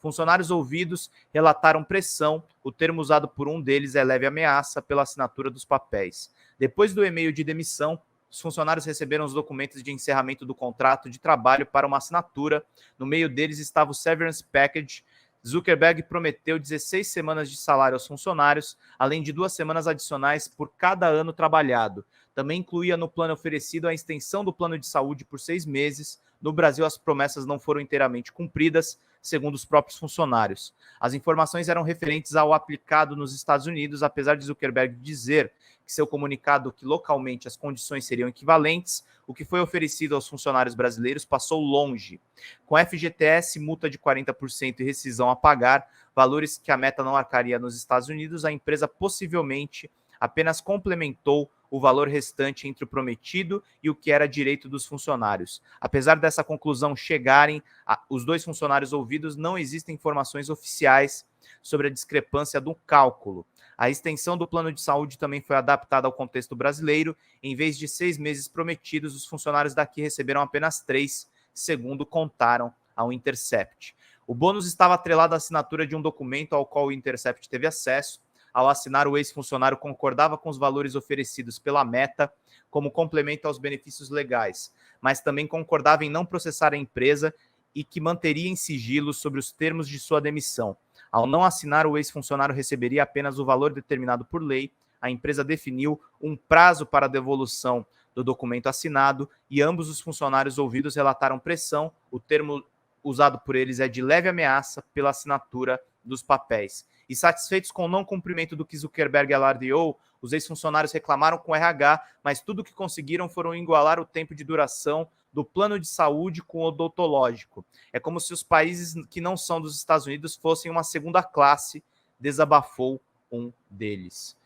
Funcionários ouvidos relataram pressão, o termo usado por um deles é leve ameaça pela assinatura dos papéis. Depois do e-mail de demissão, os funcionários receberam os documentos de encerramento do contrato de trabalho para uma assinatura. No meio deles estava o severance package. Zuckerberg prometeu 16 semanas de salário aos funcionários, além de 2 semanas adicionais por cada ano trabalhado. Também incluía no plano oferecido a extensão do plano de saúde por 6 meses. No Brasil, as promessas não foram inteiramente cumpridas, segundo os próprios funcionários. As informações eram referentes ao aplicado nos Estados Unidos, apesar de Zuckerberg dizer que seu comunicado que localmente as condições seriam equivalentes, o que foi oferecido aos funcionários brasileiros passou longe. Com FGTS, multa de 40% e rescisão a pagar, valores que a Meta não arcaria nos Estados Unidos, a empresa possivelmente apenas complementou o valor restante entre o prometido e o que era direito dos funcionários. Apesar dessa conclusão chegarem, os 2 funcionários ouvidos, não existem informações oficiais sobre a discrepância do cálculo. A extensão do plano de saúde também foi adaptada ao contexto brasileiro. Em vez de 6 meses prometidos, os funcionários daqui receberam apenas 3, segundo contaram ao Intercept. O bônus estava atrelado à assinatura de um documento ao qual o Intercept teve acesso. Ao assinar, o ex-funcionário concordava com os valores oferecidos pela Meta como complemento aos benefícios legais, mas também concordava em não processar a empresa e que manteria em sigilo sobre os termos de sua demissão. Ao não assinar, o ex-funcionário receberia apenas o valor determinado por lei. A empresa definiu um prazo para a devolução do documento assinado e ambos os funcionários ouvidos relataram pressão. O termo usado por eles é de leve ameaça pela assinatura dos papéis. E satisfeitos com o não cumprimento do que Zuckerberg alardeou, os ex-funcionários reclamaram com o RH, mas tudo o que conseguiram foram igualar o tempo de duração do plano de saúde com o odontológico. É como se os países que não são dos Estados Unidos fossem uma segunda classe, desabafou um deles.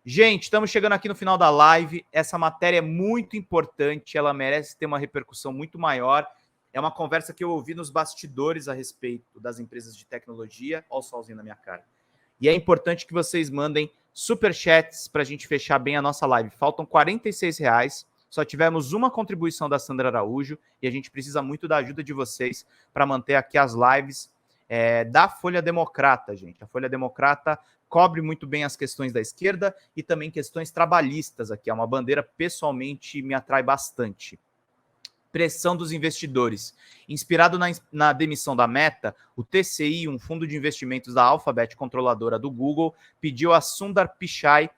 Gente, estamos chegando aqui no final da live. Essa matéria é muito importante, ela merece ter uma repercussão muito maior. É uma conversa que eu ouvi nos bastidores a respeito das empresas de tecnologia. Olha o solzinho na minha cara. E é importante que vocês mandem superchats para a gente fechar bem a nossa live. Faltam R$46, só tivemos uma contribuição da Sandra Araújo e a gente precisa muito da ajuda de vocês para manter aqui as lives da Folha Democrata, gente. A Folha Democrata cobre muito bem as questões da esquerda e também questões trabalhistas aqui. É uma bandeira, pessoalmente, me atrai bastante. Pressão dos investidores. Inspirado na demissão da Meta, o TCI, um fundo de investimentos da Alphabet, controladora do Google, pediu a Sundar Pichai,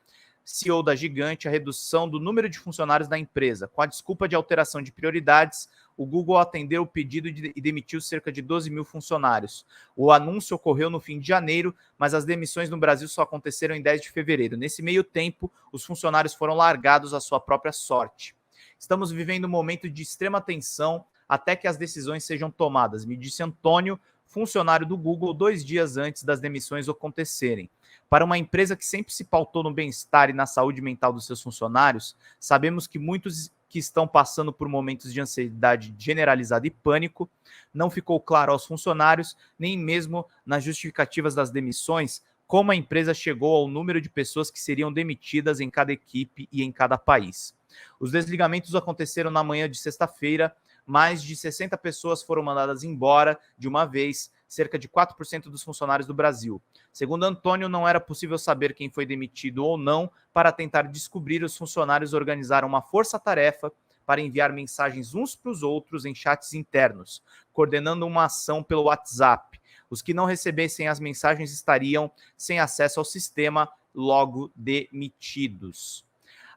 CEO da gigante, a redução do número de funcionários da empresa. Com a desculpa de alteração de prioridades, o Google atendeu o pedido e demitiu cerca de 12 mil funcionários. O anúncio ocorreu no fim de janeiro, mas as demissões no Brasil só aconteceram em 10 de fevereiro. Nesse meio tempo, os funcionários foram largados à sua própria sorte. Estamos vivendo um momento de extrema tensão até que as decisões sejam tomadas, me disse Antônio, funcionário do Google, 2 dias antes das demissões acontecerem. Para uma empresa que sempre se pautou no bem-estar e na saúde mental dos seus funcionários, sabemos que muitos que estão passando por momentos de ansiedade generalizada e pânico. Não ficou claro aos funcionários, nem mesmo nas justificativas das demissões, como a empresa chegou ao número de pessoas que seriam demitidas em cada equipe e em cada país. Os desligamentos aconteceram na manhã de sexta-feira. Mais de 60 pessoas foram mandadas embora de uma vez, cerca de 4% dos funcionários do Brasil. Segundo Antônio, não era possível saber quem foi demitido ou não. Para tentar descobrir, os funcionários organizaram uma força-tarefa para enviar mensagens uns para os outros em chats internos, coordenando uma ação pelo WhatsApp. Os que não recebessem as mensagens estariam sem acesso ao sistema, logo demitidos.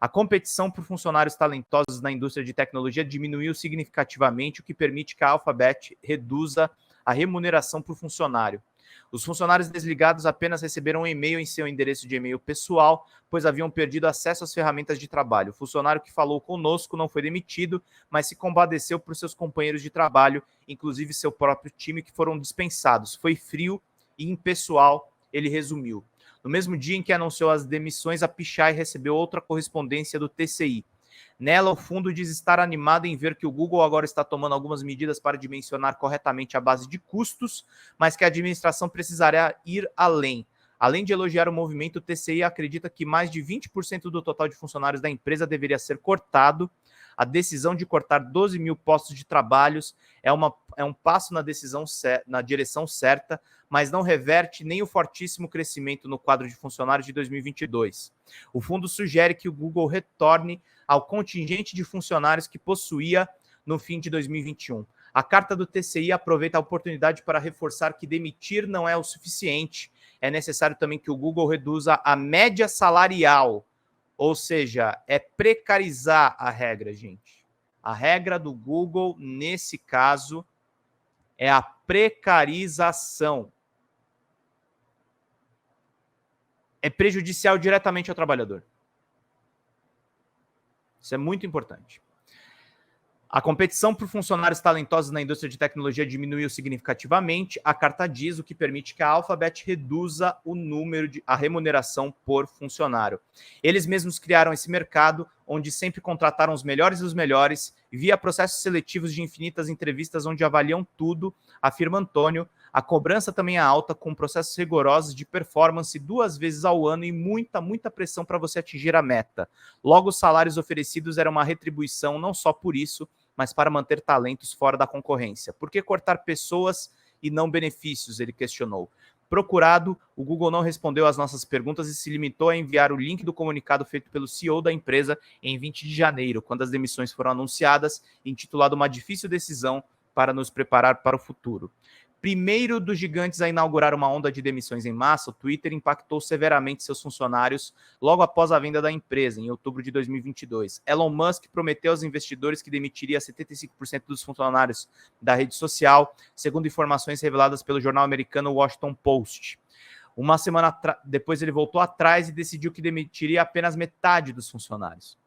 A competição por funcionários talentosos na indústria de tecnologia diminuiu significativamente, o que permite que a Alphabet reduza a remuneração por funcionário. Os funcionários desligados apenas receberam um e-mail em seu endereço de e-mail pessoal, pois haviam perdido acesso às ferramentas de trabalho. O funcionário que falou conosco não foi demitido, mas se compadeceu por seus companheiros de trabalho, inclusive seu próprio time, que foram dispensados. Foi frio e impessoal, ele resumiu. No mesmo dia em que anunciou as demissões, a Pichai recebeu outra correspondência do TCI. Nela, o fundo diz estar animado em ver que o Google agora está tomando algumas medidas para dimensionar corretamente a base de custos, mas que a administração precisará ir além. Além de elogiar o movimento, o TCI acredita que mais de 20% do total de funcionários da empresa deveria ser cortado. A decisão de cortar 12 mil postos de trabalhos é um passo na direção certa, mas não reverte nem o fortíssimo crescimento no quadro de funcionários de 2022. O fundo sugere que o Google retorne ao contingente de funcionários que possuía no fim de 2021. A carta do TCI aproveita a oportunidade para reforçar que demitir não é o suficiente. É necessário também que o Google reduza a média salarial, ou seja, é precarizar a regra, gente. A regra do Google, nesse caso, é a precarização. É prejudicial diretamente ao trabalhador. Isso é muito importante. A competição por funcionários talentosos na indústria de tecnologia diminuiu significativamente. A carta diz, o que permite que a Alphabet reduza a remuneração por funcionário. Eles mesmos criaram esse mercado, onde sempre contrataram os melhores dos melhores, via processos seletivos de infinitas entrevistas onde avaliam tudo, afirma Antônio. A cobrança também é alta, com processos rigorosos de performance 2 vezes ao ano e muita pressão para você atingir a meta. Logo, os salários oferecidos eram uma retribuição não só por isso, mas para manter talentos fora da concorrência. Por que cortar pessoas e não benefícios? Ele questionou. Procurado, o Google não respondeu às nossas perguntas e se limitou a enviar o link do comunicado feito pelo CEO da empresa em 20 de janeiro, quando as demissões foram anunciadas, intitulado Uma Difícil Decisão para nos preparar para o futuro. Primeiro dos gigantes a inaugurar uma onda de demissões em massa, o Twitter impactou severamente seus funcionários logo após a venda da empresa, em outubro de 2022. Elon Musk prometeu aos investidores que demitiria 75% dos funcionários da rede social, segundo informações reveladas pelo jornal americano Washington Post. Uma semana depois ele voltou atrás e decidiu que demitiria apenas metade dos funcionários.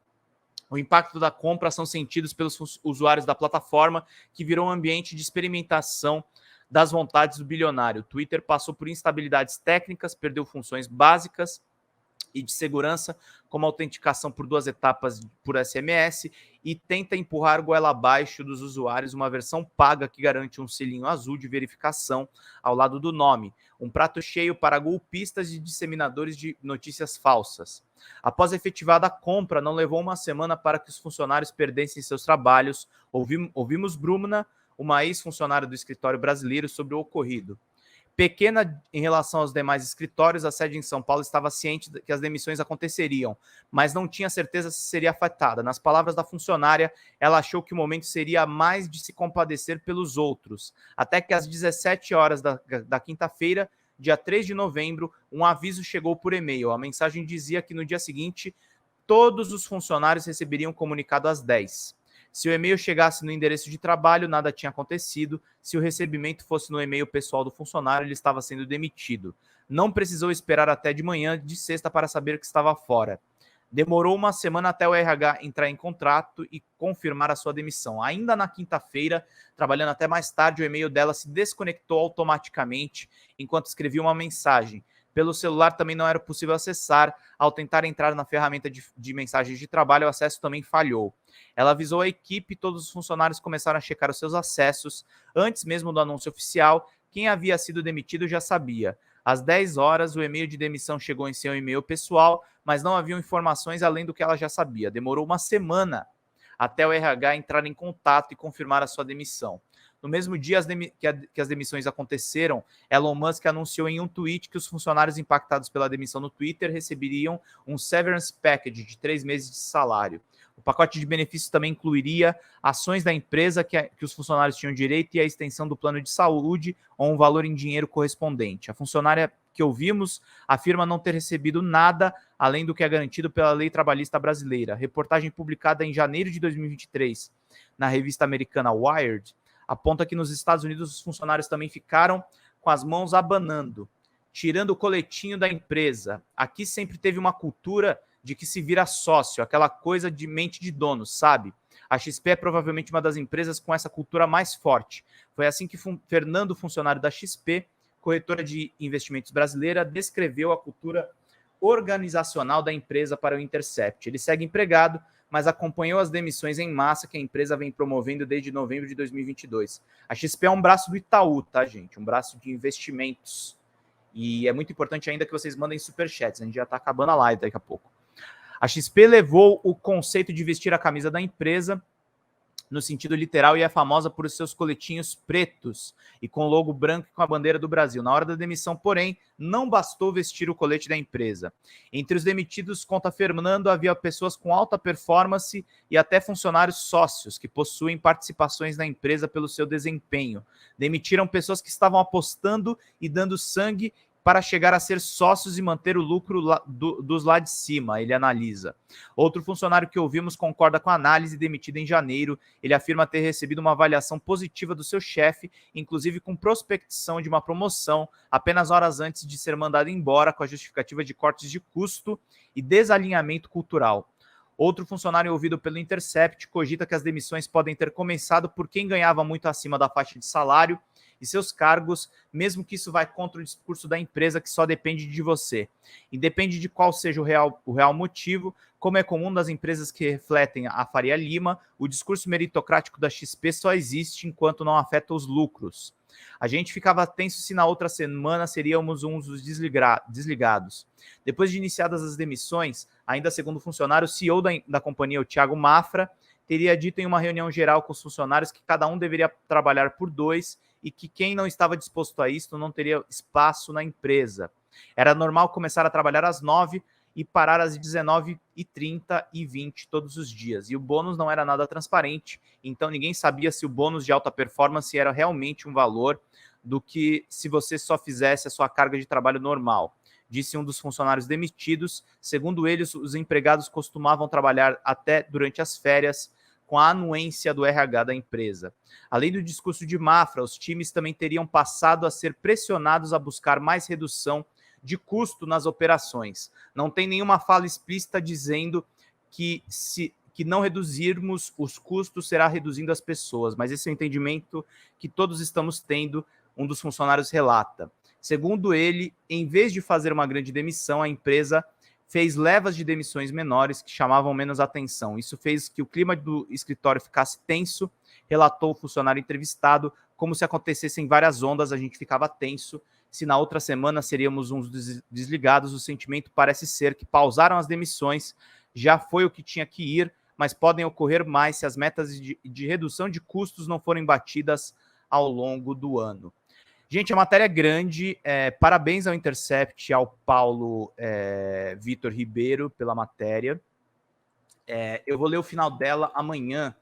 O impacto da compra são sentidos pelos usuários da plataforma, que virou um ambiente de experimentação das vontades do bilionário. O Twitter passou por instabilidades técnicas, perdeu funções básicas e de segurança, como autenticação por 2 etapas por SMS, e tenta empurrar goela abaixo dos usuários uma versão paga que garante um selinho azul de verificação ao lado do nome, um prato cheio para golpistas e disseminadores de notícias falsas. Após a efetivada compra, não levou uma semana para que os funcionários perdessem seus trabalhos. Ouvimos Brumna, uma ex-funcionária do escritório brasileiro, sobre o ocorrido. Pequena em relação aos demais escritórios, a sede em São Paulo estava ciente que as demissões aconteceriam, mas não tinha certeza se seria afetada. Nas palavras da funcionária, ela achou que o momento seria mais de se compadecer pelos outros, até que às 17 horas da quinta-feira, dia 3 de novembro, um aviso chegou por e-mail. A mensagem dizia que no dia seguinte, todos os funcionários receberiam comunicado às 10. Se o e-mail chegasse no endereço de trabalho, nada tinha acontecido. Se o recebimento fosse no e-mail pessoal do funcionário, ele estava sendo demitido. Não precisou esperar até de manhã de sexta para saber que estava fora. Demorou uma semana até o RH entrar em contrato e confirmar a sua demissão. Ainda na quinta-feira, trabalhando até mais tarde, o e-mail dela se desconectou automaticamente enquanto escrevia uma mensagem. Pelo celular também não era possível acessar. Ao tentar entrar na ferramenta de mensagens de trabalho, o acesso também falhou. Ela avisou a equipe e todos os funcionários começaram a checar os seus acessos. Antes mesmo do anúncio oficial, quem havia sido demitido já sabia. Às 10 horas, o e-mail de demissão chegou em seu e-mail pessoal, mas não haviam informações além do que ela já sabia. Demorou uma semana até o RH entrar em contato e confirmar a sua demissão. No mesmo dia que as demissões aconteceram, Elon Musk anunciou em um tweet que os funcionários impactados pela demissão no Twitter receberiam um severance package de 3 meses de salário. O pacote de benefícios também incluiria ações da empresa que os funcionários tinham direito e a extensão do plano de saúde ou um valor em dinheiro correspondente. A funcionária que ouvimos afirma não ter recebido nada além do que é garantido pela lei trabalhista brasileira. Reportagem publicada em janeiro de 2023 na revista americana Wired aponta que nos Estados Unidos os funcionários também ficaram com as mãos abanando, tirando o coletinho da empresa. Aqui sempre teve uma cultura de que se vira sócio, aquela coisa de mente de dono, sabe? A XP é provavelmente uma das empresas com essa cultura mais forte. Foi assim que Fernando, funcionário da XP, corretora de investimentos brasileira, descreveu a cultura organizacional da empresa para o Intercept. Ele segue empregado, mas acompanhou as demissões em massa que a empresa vem promovendo desde novembro de 2022. A XP é um braço do Itaú, tá, gente? Um braço de investimentos. E é muito importante ainda que vocês mandem superchats. A gente já está acabando a live daqui a pouco. A XP levou o conceito de vestir a camisa da empresa no sentido literal e é famosa por seus coletinhos pretos e com logo branco e com a bandeira do Brasil. Na hora da demissão, porém, não bastou vestir o colete da empresa. Entre os demitidos, conta Fernando, havia pessoas com alta performance e até funcionários sócios que possuem participações na empresa pelo seu desempenho. Demitiram pessoas que estavam apostando e dando sangue para chegar a ser sócios e manter o lucro dos lá de cima, ele analisa. Outro funcionário que ouvimos concorda com a análise, demitido em janeiro. Ele afirma ter recebido uma avaliação positiva do seu chefe, inclusive com prospecção de uma promoção, apenas horas antes de ser mandado embora, com a justificativa de cortes de custo e desalinhamento cultural. Outro funcionário ouvido pelo Intercept cogita que as demissões podem ter começado por quem ganhava muito acima da faixa de salário e seus cargos, mesmo que isso vai contra o discurso da empresa que só depende de você. Independe de qual seja o real motivo, como é comum das empresas que refletem a Faria Lima, o discurso meritocrático da XP só existe enquanto não afeta os lucros. A gente ficava tenso se na outra semana seríamos uns dos desligados. Depois de iniciadas as demissões, ainda segundo o funcionário, o CEO da companhia, o Thiago Mafra, teria dito em uma reunião geral com os funcionários que cada um deveria trabalhar por dois e que quem não estava disposto a isso não teria espaço na empresa. Era normal começar a trabalhar às 9 e parar às 19h30 e 20 todos os dias. E o bônus não era nada transparente, então ninguém sabia se o bônus de alta performance era realmente um valor do que se você só fizesse a sua carga de trabalho normal, disse um dos funcionários demitidos. Segundo eles, os empregados costumavam trabalhar até durante as férias, com a anuência do RH da empresa. Além do discurso de Mafra, os times também teriam passado a ser pressionados a buscar mais redução de custo nas operações. Não tem nenhuma fala explícita dizendo que que não reduzirmos os custos será reduzindo as pessoas, mas esse é o entendimento que todos estamos tendo, um dos funcionários relata. Segundo ele, em vez de fazer uma grande demissão, a empresa fez levas de demissões menores que chamavam menos atenção. Isso fez que o clima do escritório ficasse tenso, relatou o funcionário entrevistado, como se acontecessem várias ondas, a gente ficava tenso. Se na outra semana seríamos uns desligados, o sentimento parece ser que pausaram as demissões, já foi o que tinha que ir, mas podem ocorrer mais se as metas de redução de custos não forem batidas ao longo do ano. Gente, a matéria é grande. Parabéns ao Intercept, ao Paulo Vitor Ribeiro pela matéria. Eu vou ler o final dela amanhã,